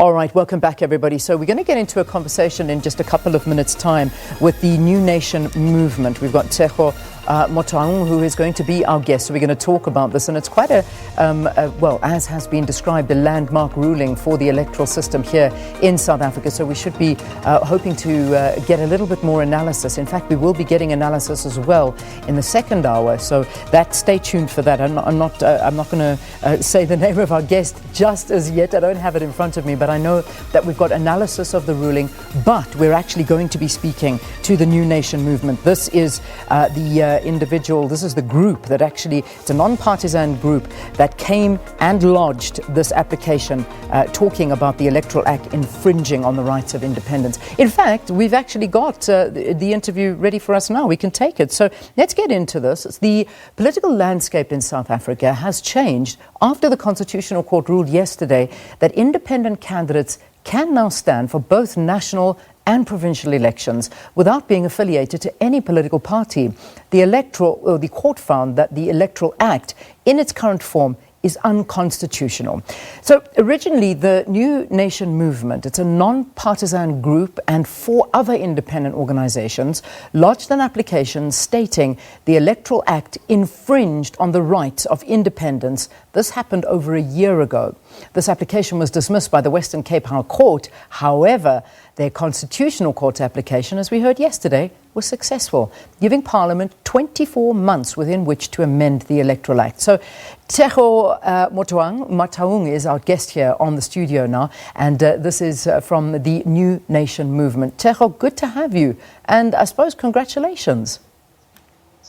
All right, welcome back, everybody. So we're going to get into a conversation in just a couple of minutes' time with the New Nation movement. We've got Tshego Motaung, who is going to be our guest. So we're going to talk about this, and it's quite well, as has been described, a landmark ruling for the electoral system here in South Africa. So we should be hoping to get a little bit more analysis. In fact, we will be getting analysis as well in the second hour. So stay tuned for that. I'm not going to say the name of our guest just as yet. I don't have it in front of me, but I know that we've got analysis of the ruling. But we're actually going to be speaking to the New Nation movement. This is this is the group that it's a non-partisan group that came and lodged this application talking about the Electoral Act infringing on the rights of independents. In fact, we've actually got the interview ready for us now. We can take it. So let's get into this. The political landscape in South Africa has changed after the Constitutional Court ruled yesterday that independent candidates can now stand for both national and provincial elections without being affiliated to any political party. The court found that the Electoral Act, in its current form, is unconstitutional. So originally, the New Nation movement, it's a non-partisan group, and 4 other independent organizations lodged an application stating the Electoral Act infringed on the rights of independents. This happened over a year ago. This application was dismissed by the Western Cape High Court. However, their Constitutional Court application, as we heard yesterday, was successful, giving Parliament 24 months within which to amend the Electoral Act. So Tshego Motaung is our guest here on the studio now, and this is from the New Nation movement. Tshego, good to have you, and I suppose congratulations.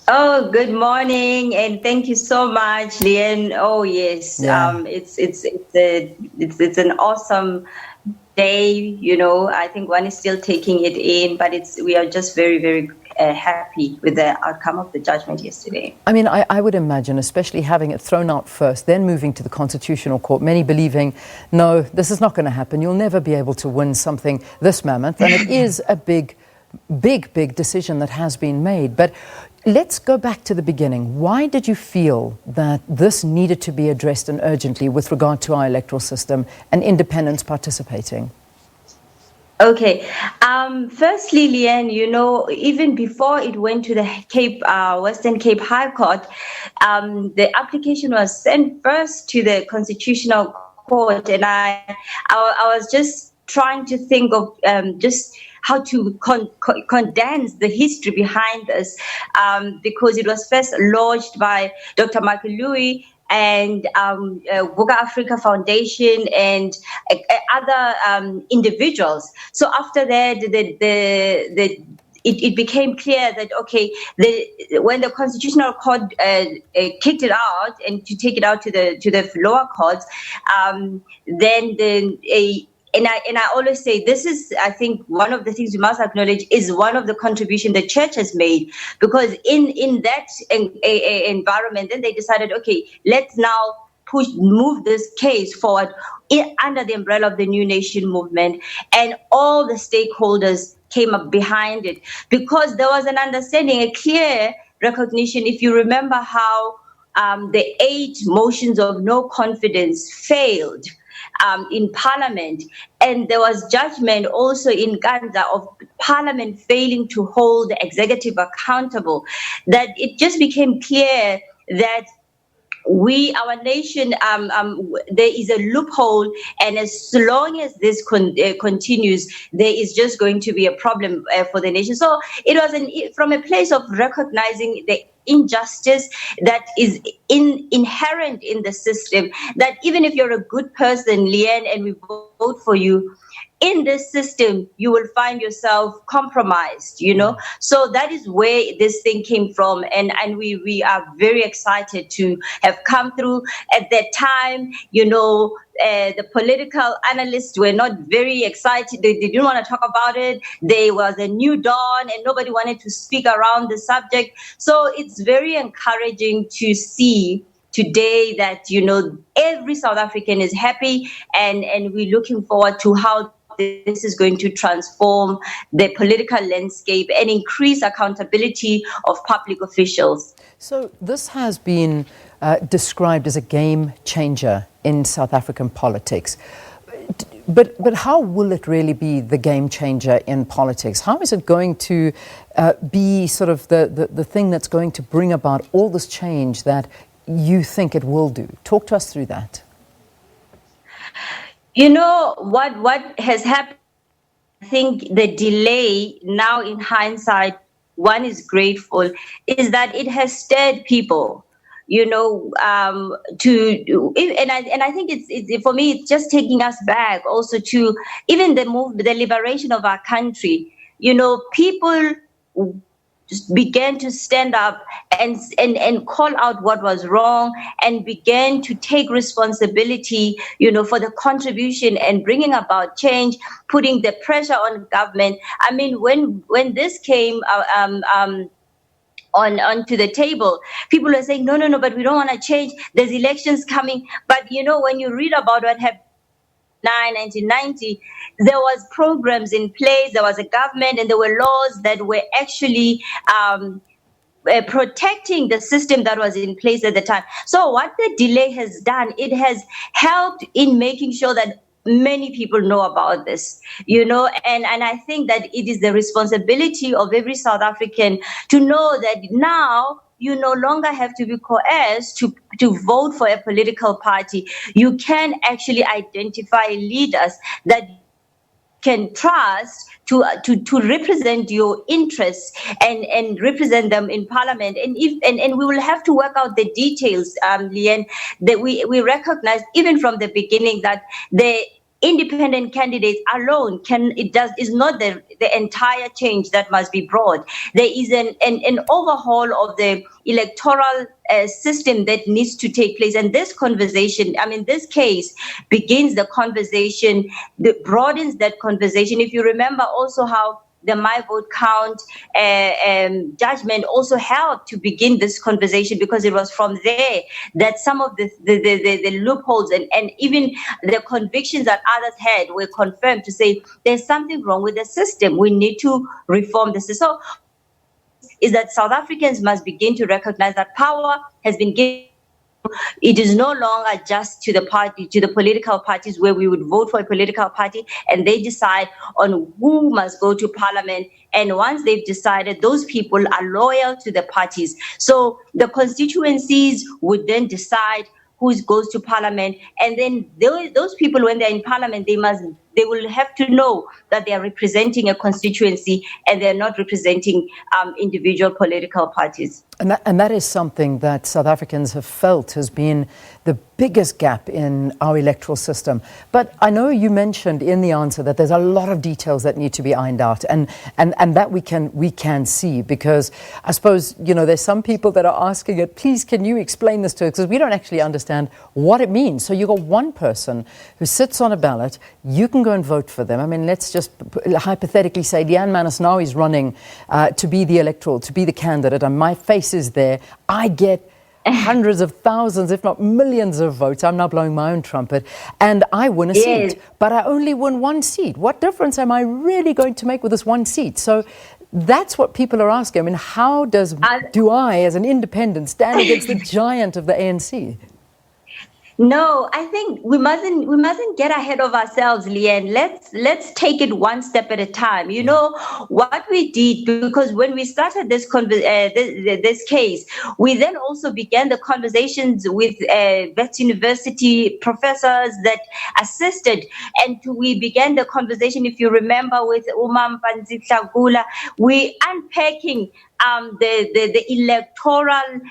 Oh, good morning, and thank you so much, Leanne. Oh, yes, yeah. It's an awesome day. You know, I think one is still taking it in, but we are just very, very happy with the outcome of the judgment yesterday. I mean, I would imagine, especially having it thrown out first, then moving to the Constitutional Court, many believing, no, this is not going to happen. You'll never be able to win something this mammoth, and it is a big decision that has been made. But let's go back to the beginning. Why did you feel that this needed to be addressed and urgently with regard to our electoral system and independents participating? Okay. Firstly, Leanne, you know, even before it went to the Western Cape High Court, the application was sent first to the Constitutional Court, and I was just trying to think of just how to condense the history behind this, because it was first lodged by Dr. Michael Louis and Buka Africa Foundation and other individuals. So after that, it became clear that, okay, when the Constitutional Court kicked it out and to take it out to the lower courts, And I always say this is, I think, one of the things we must acknowledge is one of the contributions the church has made, because in that environment, then they decided, okay, let's now move this case forward under the umbrella of the New Nation movement, and all the stakeholders came up behind it because there was an understanding, a clear recognition. If you remember how the 8 motions of no confidence failed in Parliament, and there was judgment also in Uganda of Parliament failing to hold the executive accountable, that it just became clear that our nation, there is a loophole, and as long as this continues, there is just going to be a problem for the nation. So it was from a place of recognizing the injustice that is inherent in the system, that even if you're a good person, Leanne, and we vote for you, in this system, you will find yourself compromised, you know. So that is where this thing came from. And we are very excited to have come through. At that time, you know, the political analysts were not very excited. They didn't want to talk about it. There was a new dawn and nobody wanted to speak around the subject. So it's very encouraging to see today that, you know, every South African is happy, and we're looking forward to how this is going to transform the political landscape and increase accountability of public officials. So this has been described as a game changer in South African politics. But how will it really be the game changer in politics? How is it going to be sort of the thing that's going to bring about all this change that you think it will do? Talk to us through that. You know, what has happened, I think the delay now in hindsight, one is grateful, is that it has stirred people, you know, and I think it's for me, it's just taking us back also to even the liberation of our country. You know, people just began to stand up and call out what was wrong and began to take responsibility, you know, for the contribution and bringing about change, putting the pressure on government. I mean, when this came onto the table, people are saying, no, but we don't want to change. There's elections coming. But, you know, when you read about what happened 1990, there was programs in place, there was a government, and there were laws that were actually protecting the system that was in place at the time. So what the delay has done, it has helped in making sure that many people know about this, you know, and I think that it is the responsibility of every South African to know that now you no longer have to be coerced to vote for a political party. You can actually identify leaders that can trust to represent your interests and represent them in parliament. And we will have to work out the details, Leanne, that we recognize even from the beginning that the independent candidates alone is not the entire change that must be brought. There is an overhaul of the electoral system that needs to take place. And this conversation, I mean, this case begins the conversation, that broadens that conversation. If you remember also how the My Vote Count judgment also helped to begin this conversation, because it was from there that some of the loopholes and even the convictions that others had were confirmed to say there's something wrong with the system. We need to reform the system. So is that South Africans must begin to recognize that power has been given. It is no longer just to the political parties, where we would vote for a political party and they decide on who must go to parliament. And once they've decided, those people are loyal to the parties. So the constituencies would then decide who goes to parliament. And then those people, when they're in parliament, they will have to know that they are representing a constituency and they're not representing individual political parties. And that is something that South Africans have felt has been the biggest gap in our electoral system. But I know you mentioned in the answer that there's a lot of details that need to be ironed out, and that we can see, because I suppose, you know, there's some people that are asking it, please, can you explain this to us? Because we don't actually understand what it means. So you've got one person who sits on a ballot, you can go and vote for them. I mean, let's just hypothetically say Leanne Manasnawi is running to be the candidate, and my face is there. I get hundreds of thousands, if not millions of votes. I'm now blowing my own trumpet, and I win a seat, but I only win one seat. What difference am I really going to make with this one seat? So that's what people are asking. I mean, how do I, as an independent, stand against the giant of the ANC? No, I think we mustn't get ahead of ourselves, Leanne. Let's take it one step at a time. You know what we did, because when we started this case, we then also began the conversations with Wits University professors that assisted, and we began the conversation, if you remember, with Mpanzi Hlakula. We unpacking the electoral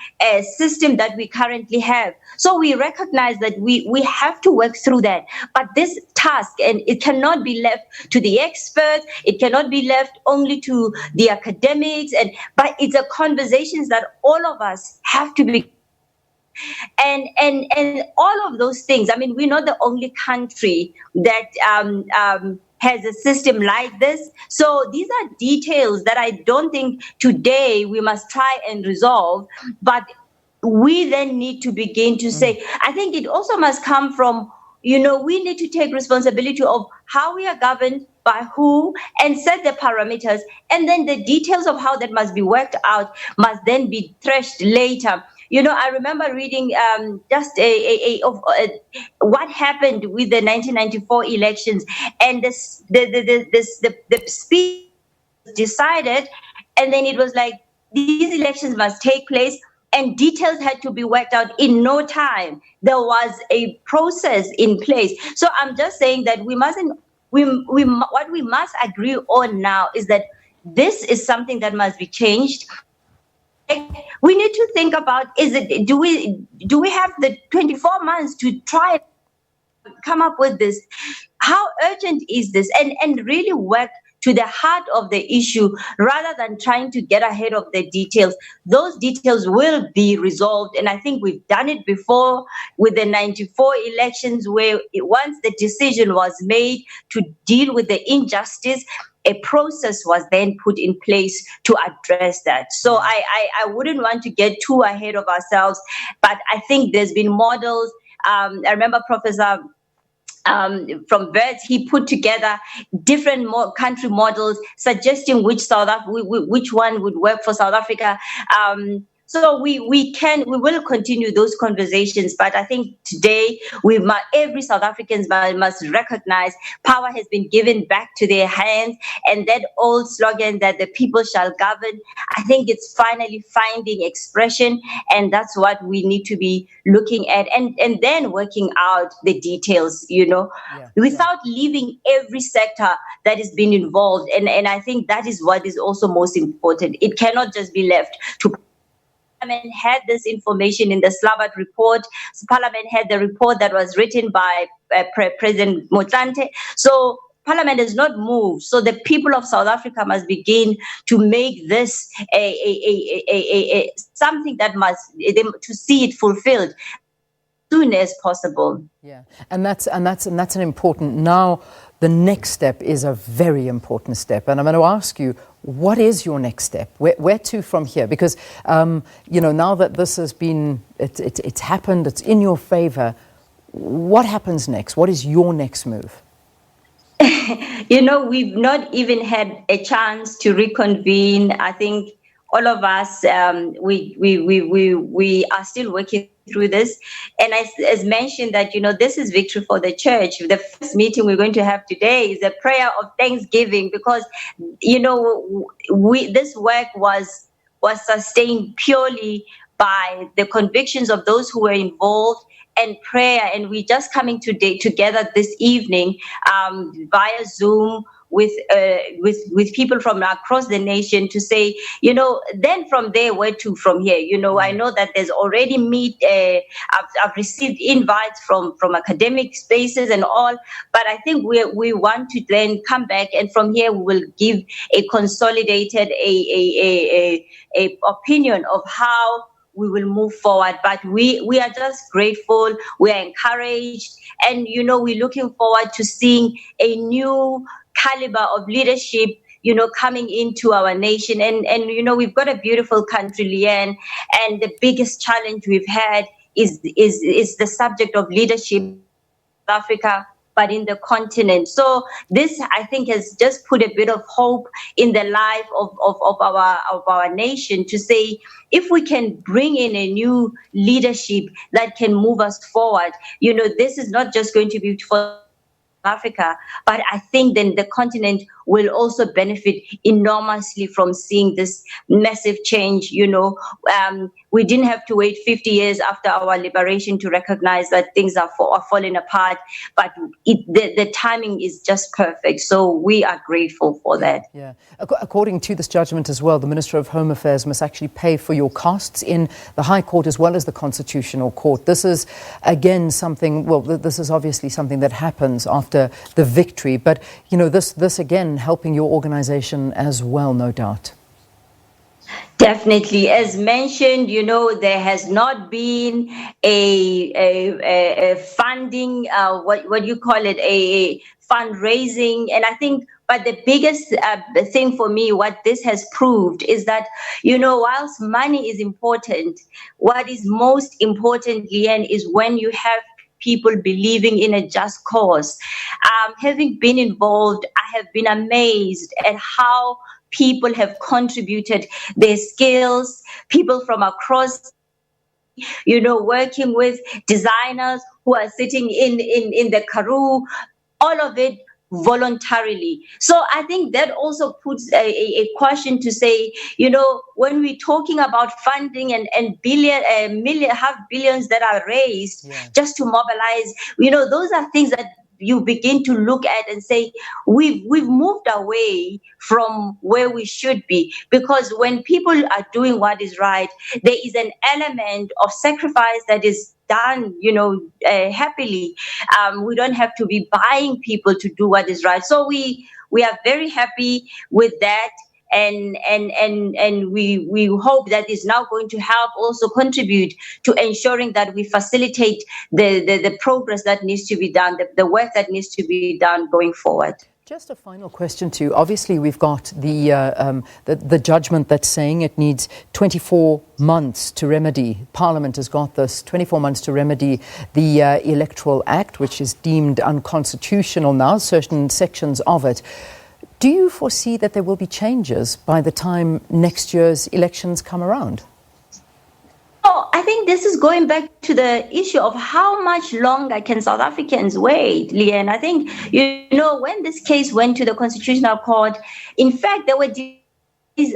system that we currently have. So we recognize that we have to work through that. But this task, and it cannot be left to the experts, it cannot be left only to the academics, but it's a conversations that all of us have to be. And all of those things, I mean, we're not the only country that has a system like this. So these are details that I don't think today we must try and resolve, but we then need to begin to say, I think it also must come from, you know, we need to take responsibility of how we are governed, by who, and set the parameters. And then the details of how that must be worked out must then be threshed later. I remember reading just what happened with the 1994 elections, and the speech decided, and then it was like these elections must take place, and details had to be worked out in no time. There was a process in place. So I'm just saying that we mustn't. What we must agree on now is that this is something that must be changed. We need to think about: do we have the 24 months to try come up with this? How urgent is this? And really work to the heart of the issue rather than trying to get ahead of the details. Those details will be resolved. And I think we've done it before with the 94 elections, where once the decision was made to deal with the injustice, a process was then put in place to address that. So I wouldn't want to get too ahead of ourselves, but I think there's been models. I remember Professor from Wits, he put together different country models, suggesting which one would work for South Africa. So we will continue those conversations, but I think today every South African must recognize power has been given back to their hands, and that old slogan that the people shall govern, I think it's finally finding expression, and that's what we need to be looking at, and then working out the details, without leaving every sector that has been involved, and I think that is what is also most important. It cannot just be left to Parliament. Had this information in the Slavat report. So Parliament had the report that was written by President Motlanthe. So Parliament has not moved. So the people of South Africa must begin to make this something that to see it fulfilled as soon as possible. Yeah, and that's an important. Now, the next step is a very important step, and I'm going to ask you, what is your next step? Where to from here? Because now that this has been, it's happened, it's in your favor. What happens next? What is your next move? We've not even had a chance to reconvene. I think all of us, we are still working through this. And as mentioned that, this is victory for the church. The first meeting we're going to have today is a prayer of thanksgiving, because, this work was sustained purely by the convictions of those who were involved and prayer. And we're just coming together this evening via Zoom with people from across the nation to say, then from there, where to from here? I know that there's already I've received invites from academic spaces and all, but I think we want to then come back, and from here we will give a consolidated a opinion of how we will move forward. But we are just grateful, we are encouraged, and we're looking forward to seeing a new caliber of leadership coming into our nation. And we've got a beautiful country, Leanne, and the biggest challenge we've had is the subject of leadership in Africa, but in the continent. So this, I think, has just put a bit of hope in the life of our nation, to say, if we can bring in a new leadership that can move us forward, this is not just going to be for Africa, but I think then the continent will also benefit enormously from seeing this massive change. We didn't have to wait 50 years after our liberation to recognize that things are falling apart, but the timing is just perfect. So we are grateful for that. Yeah. According to this judgment as well, the Minister of Home Affairs must actually pay for your costs in the High Court as well as the Constitutional Court. This is, again, this is obviously something that happens after the victory, but, this again, helping your organization as well, no doubt. Definitely. As mentioned, there has not been a funding, what you call it, a fundraising. And I think, but the biggest thing for me, what this has proved is that, whilst money is important, what is most important, Leanne, is when you have people believing in a just cause. Having been involved, I have been amazed at how people have contributed their skills, people from across working with designers who are sitting in the Karoo, all of it voluntarily. So I think that also puts a question to say, when we're talking about funding and half billions that are raised just to mobilize, those are things that you begin to look at and say, we've moved away from where we should be. Because when people are doing what is right, there is an element of sacrifice that is done, happily. We don't have to be buying people to do what is right. So we are very happy with that. And we hope that is now going to help also contribute to ensuring that we facilitate the progress that needs to be done, the work that needs to be done going forward. Just a final question to you. Obviously, we've got the judgment that's saying it needs 24 months to remedy. Parliament has got this 24 months to remedy the Electoral Act, which is deemed unconstitutional now, certain sections of it. Do you foresee that there will be changes by the time next year's elections come around? Oh, I think this is going back to the issue of how much longer can South Africans wait, Leanne. I think, when this case went to the Constitutional Court, in fact, there were these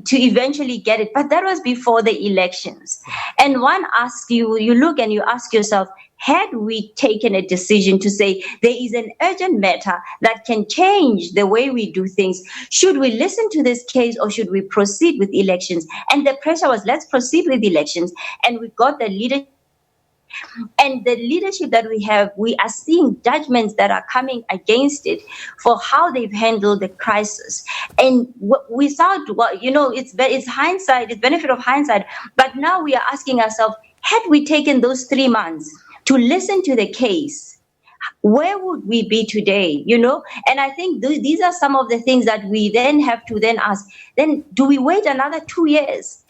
to eventually get it, but that was before the elections. And one asks you look and you ask yourself, had we taken a decision to say there is an urgent matter that can change the way we do things, should we listen to this case or should we proceed with elections? And the pressure was, let's proceed with elections. And we got the leadership. And the leadership that we have, we are seeing judgments that are coming against it for how they've handled the crisis. And without, it's hindsight, it's benefit of hindsight. But now we are asking ourselves, had we taken those 3 months to listen to the case, where would we be today? And I think these are some of the things that we then have to then ask. Then do we wait another 2 years?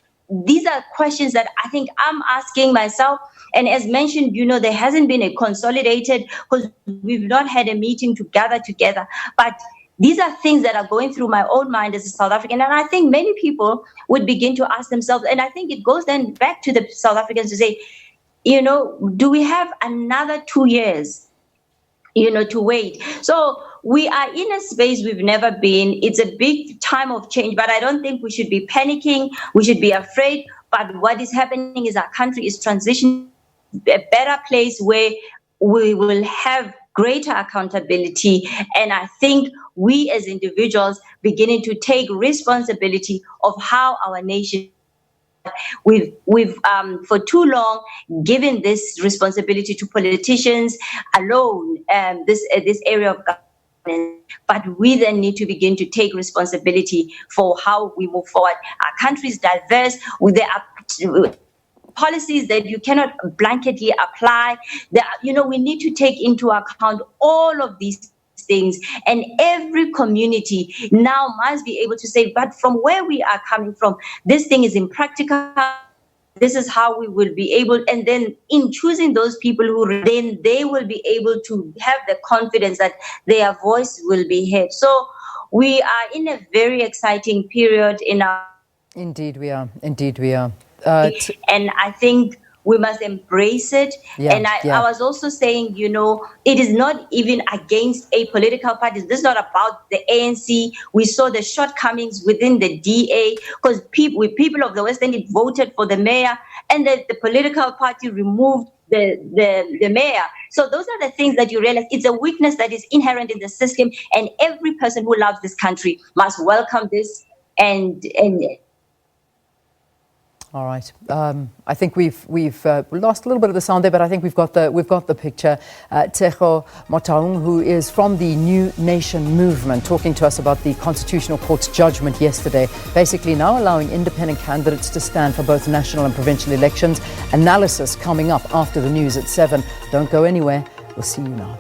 These are questions that I think I'm asking myself. And as mentioned, there hasn't been a consolidated, because we've not had a meeting to gather together. But these are things that are going through my own mind as a South African. And I think many people would begin to ask themselves, and I think it goes then back to the South Africans to say, do we have another 2 years, to wait? So we are in a space we've never been. It's a big time of change, but I don't think we should be panicking. We should be afraid. But what is happening is our country is transitioning to a better place where we will have greater accountability. And I think we as individuals beginning to take responsibility of how our nation. We've for too long given this responsibility to politicians alone, this area of governance. But we then need to begin to take responsibility for how we move forward. Our country is diverse. There are policies that you cannot blanketly apply. We need to take into account all of these things, and every community now must be able to say, but from where we are coming from, this thing is impractical. This is how we will be able, and then in choosing those people who then they will be able to have the confidence that their voice will be heard. So we are in a very exciting period in our. Indeed we are. And I think we must embrace it. I was also saying, it is not even against a political party. This is not about the ANC. We saw the shortcomings within the DA because people of the West End voted for the mayor, and the political party removed the mayor. So those are the things that you realize. It's a weakness that is inherent in the system, and every person who loves this country must welcome this and all right. I think we've lost a little bit of the sound there, but I think we've got the picture. Tshego Motaung, who is from the New Nation movement, talking to us about the Constitutional Court's judgment yesterday, basically now allowing independent candidates to stand for both national and provincial elections. Analysis coming up after the news at 7. Don't go anywhere. We'll see you now.